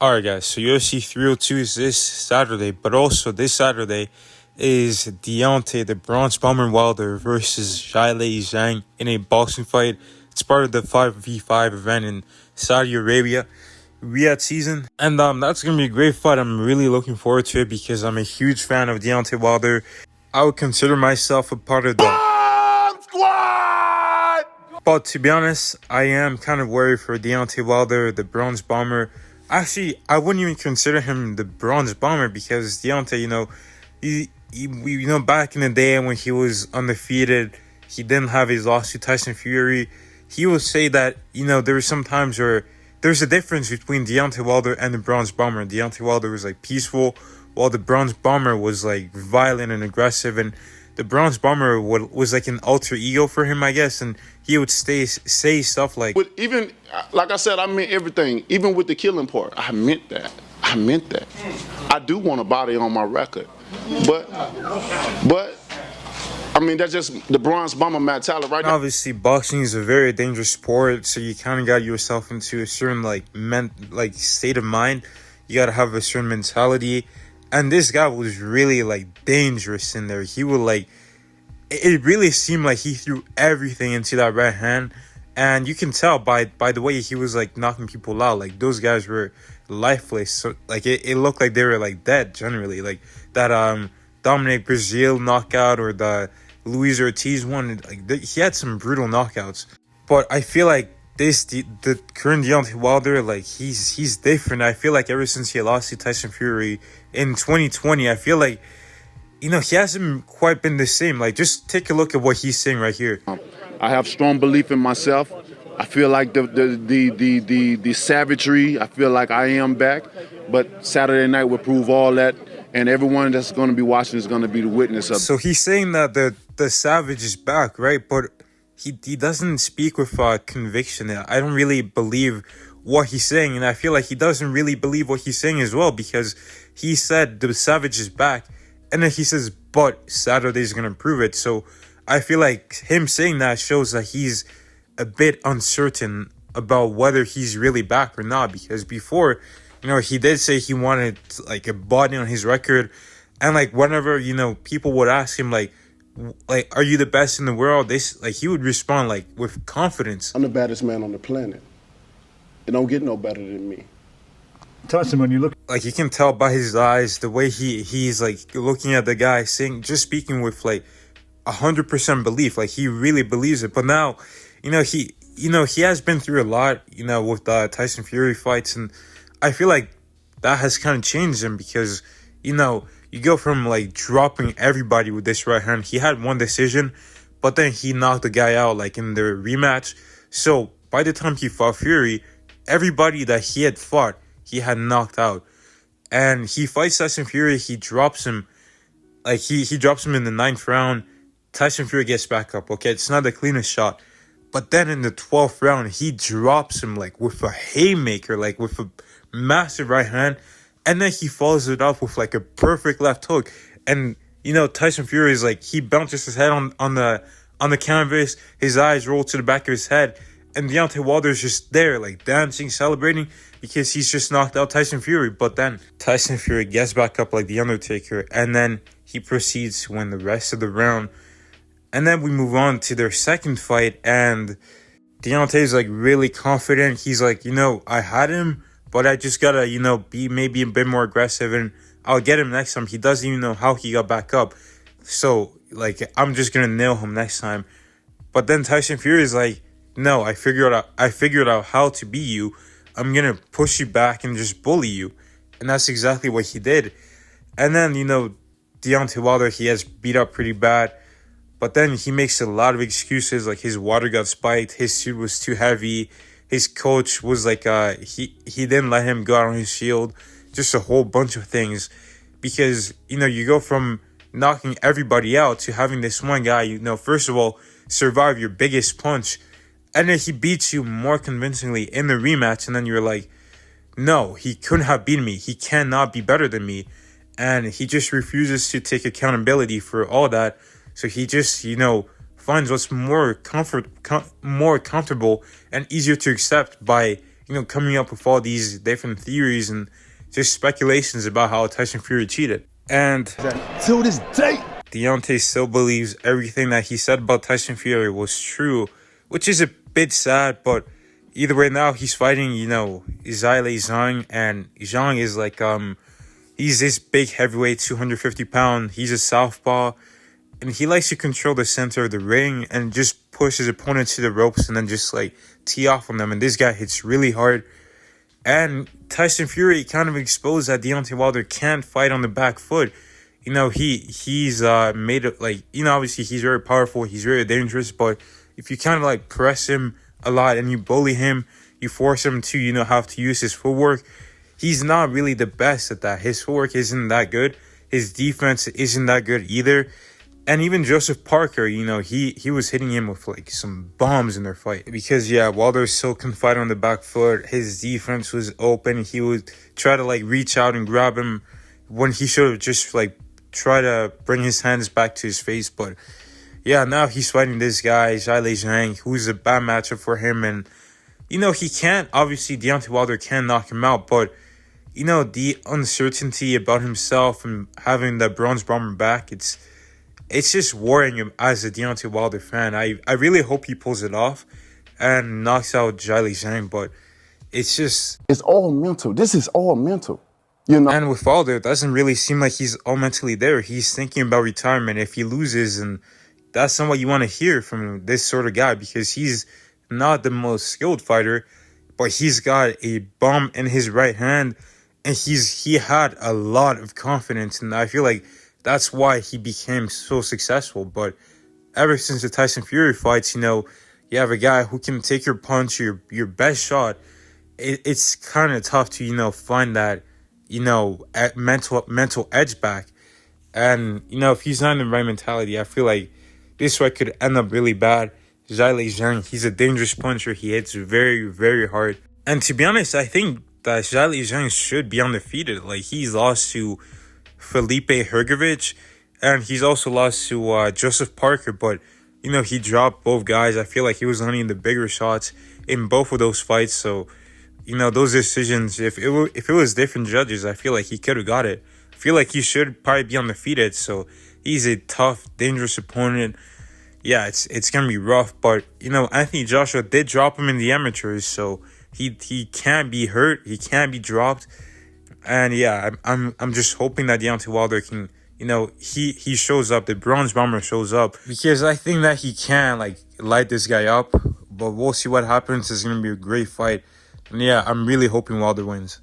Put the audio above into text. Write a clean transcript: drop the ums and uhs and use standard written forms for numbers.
Alright guys, so UFC 302 is this Saturday, but also this Saturday is Deontay the Bronze Bomber Wilder versus Zhilei Zhang in a boxing fight. It's part of the 5v5 event in Saudi Arabia, Riyadh season. And that's going to be a great fight. I'm really looking forward to it because I'm a huge fan of Deontay Wilder. I would consider myself a part of the Bomb Squad! But to be honest, I am kind of worried for Deontay Wilder, the Bronze Bomber. Actually, I wouldn't even consider him the Bronze Bomber because Deontay, he back in the day when he was undefeated, he didn't have his loss to Tyson Fury. He would say that, there were some times where there's a difference between Deontay Wilder and the Bronze Bomber. Deontay Wilder was like peaceful, while the Bronze Bomber was like violent and aggressive. And the Bronze Bomber was like an alter ego for him, I guess. And he would say stuff like, even like I said, I meant everything, even with the killing part. I meant that. I do want a body on my record, but I mean, that's just the Bronze Bomber mentality right now. Obviously, boxing is a very dangerous sport, so you kind of got yourself into a certain state of mind. You got to have a certain mentality, and this guy was really dangerous in there. He would it really seemed like he threw everything into that right hand, and you can tell by the way he was knocking people out. Those guys were lifeless. So it looked like they were dead generally. That Dominic Brazil knockout or the Luis Ortiz one. He had some brutal knockouts, but I feel like the current Deontay Wilder, he's different. I feel like ever since he lost to Tyson Fury in 2020, I feel like he hasn't quite been the same. Just take a look at what he's saying right here. I have strong belief in myself. I feel like the savagery. I feel like I am back, but Saturday night will prove all that, and everyone that's going to be watching is going to be the witness of it. So he's saying that the savage is back, right? But he doesn't speak with conviction. I don't really believe what he's saying, and I feel like he doesn't really believe what he's saying as well, because he said the savage is back, and then he says, but Saturday's going to prove it. So I feel like him saying that shows that he's a bit uncertain about whether he's really back or not, because before, he did say he wanted a body on his record, and whenever people would ask him are you the best in the world, he would respond with confidence. I'm the baddest man on the planet. It don't get no better than me. Tyson, when you look, you can tell by his eyes, the way he's looking at the guy, just speaking with 100% belief, he really believes it. But now, he has been through a lot, with the Tyson Fury fights, and I feel like that has kind of changed him, because you go from dropping everybody with this right hand. He had one decision, but then he knocked the guy out in the rematch. So by the time he fought Fury, everybody that he had fought, he had knocked out. And he fights Tyson Fury, he drops him, he drops him in the 9th round. Tyson Fury gets back up. Okay, it's not the cleanest shot, but then in the 12th round, he drops him with a haymaker, with a massive right hand, and then he follows it up with a perfect left hook. And Tyson Fury is he bounces his head on the canvas, his eyes roll to the back of his head, and Deontay Wilder's just there dancing, celebrating, because he's just knocked out Tyson Fury. But then Tyson Fury gets back up like the Undertaker, and then he proceeds to win the rest of the round. And then we move on to their second fight, and Deontay's really confident. He's I had him, but I just gotta, be maybe a bit more aggressive, and I'll get him next time. He doesn't even know how he got back up. So, I'm just gonna nail him next time. But then Tyson Fury is no, I figured out how to beat you. I'm gonna push you back and just bully you. And that's exactly what he did. And then, Deontay Wilder, he has beat up pretty bad. But then he makes a lot of excuses, his water got spiked, his suit was too heavy, his coach was he didn't let him go out on his shield, just a whole bunch of things. Because, you go from knocking everybody out to having this one guy, first of all, survive your biggest punch, and then he beats you more convincingly in the rematch, and then you're no, he couldn't have beaten me, he cannot be better than me. And he just refuses to take accountability for all that. So he just, finds what's more comfortable and easier to accept by, coming up with all these different theories and just speculations about how Tyson Fury cheated. And to this day, Deontay still believes everything that he said about Tyson Fury was true, which is a bit sad, but either way now he's fighting, Zhilei Zhang, and Zhang is like, he's this big heavyweight, 250 pound, he's a southpaw, and he likes to control the center of the ring and just push his opponent to the ropes and then just like tee off on them, and this guy hits really hard. And Tyson Fury kind of exposed that Deontay Wilder can't fight on the back foot. He's made it like, obviously he's very powerful, he's very dangerous, but if you kind of like press him a lot and you bully him, you force him to, have to use his footwork, he's not really the best at that. His footwork isn't that good. His defense isn't that good either. And even Joseph Parker, he was hitting him with like some bombs in their fight. Because, Wilder still couldn't fight on the back foot. His defense was open. He would try to like reach out and grab him when he should have just like try to bring his hands back to his face. But now he's fighting this guy, Zhilei Zhang, who's a bad matchup for him. And, he can't, obviously Deontay Wilder can knock him out. But, the uncertainty about himself and having the Bronze Bomber back, it's just worrying him as a Deontay Wilder fan. I really hope he pulls it off and knocks out Zhilei Zhang, but it's all mental. This is all mental. And with Wilder, it doesn't really seem like he's all mentally there. He's thinking about retirement if he loses, and that's not what you want to hear from this sort of guy, because he's not the most skilled fighter, but he's got a bomb in his right hand, and he had a lot of confidence, and I feel like that's why he became so successful. But ever since the Tyson Fury fights, you have a guy who can take your punch, your best shot. It's kind of tough to, find that, mental edge back. And, if he's not in the right mentality, I feel like this fight could end up really bad. Zhilei Zhang, he's a dangerous puncher. He hits very, very hard. And to be honest, I think that Zhilei Zhang should be undefeated. Like, he's lost to Felipe Hrgovic, and he's also lost to Joseph Parker, but he dropped both guys. I feel like he was landing the bigger shots in both of those fights. So those decisions, if it was different judges, I feel like he could have got it. I feel like he should probably be undefeated. So he's a tough, dangerous opponent. It's gonna be rough, but Anthony Joshua did drop him in the amateurs, so he can't be hurt, he can't be dropped. And I'm just hoping that Deontay Wilder can, he shows up, the Bronze Bomber shows up, because I think that he can like light this guy up. But we'll see what happens. It's gonna be a great fight, and I'm really hoping Wilder wins.